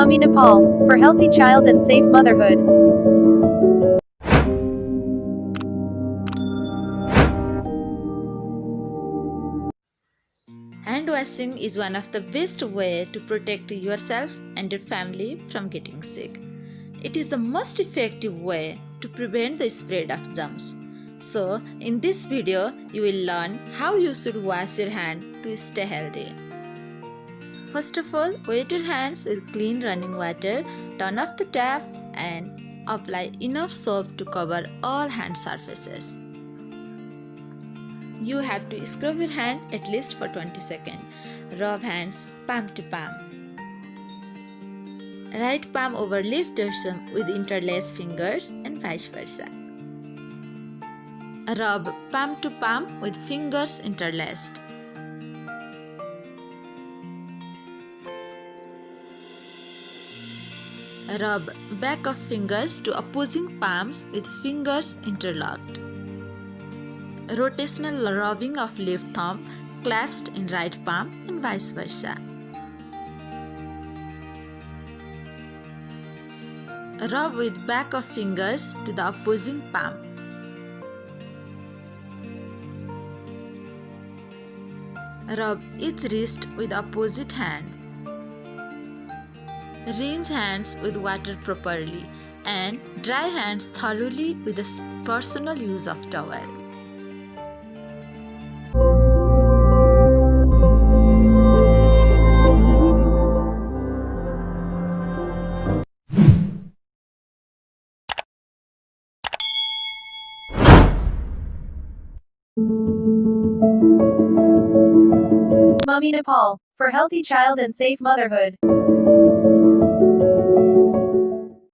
Mommy Nepal, for healthy child and safe motherhood. Hand washing is one of the best way to protect yourself and your family from getting sick. It is the most effective way to prevent the spread of germs. So, in this video, you will learn how you should wash your hand to stay healthy. First of all, wet your hands with clean running water, turn off the tap and apply enough soap to cover all hand surfaces. You have to scrub your hand at least for 20 seconds. Rub hands palm to palm. Right palm over left dorsum with interlaced fingers and vice versa. Rub palm to palm with fingers interlaced. Rub back of fingers to opposing palms with fingers interlocked. Rotational rubbing of left thumb clasped in right palm and vice versa. Rub with back of fingers to the opposing palm. Rub each wrist with opposite hand. Rinse hands with water properly and dry hands thoroughly with a personal use of towel. Mommy Nepal, for healthy child and safe motherhood.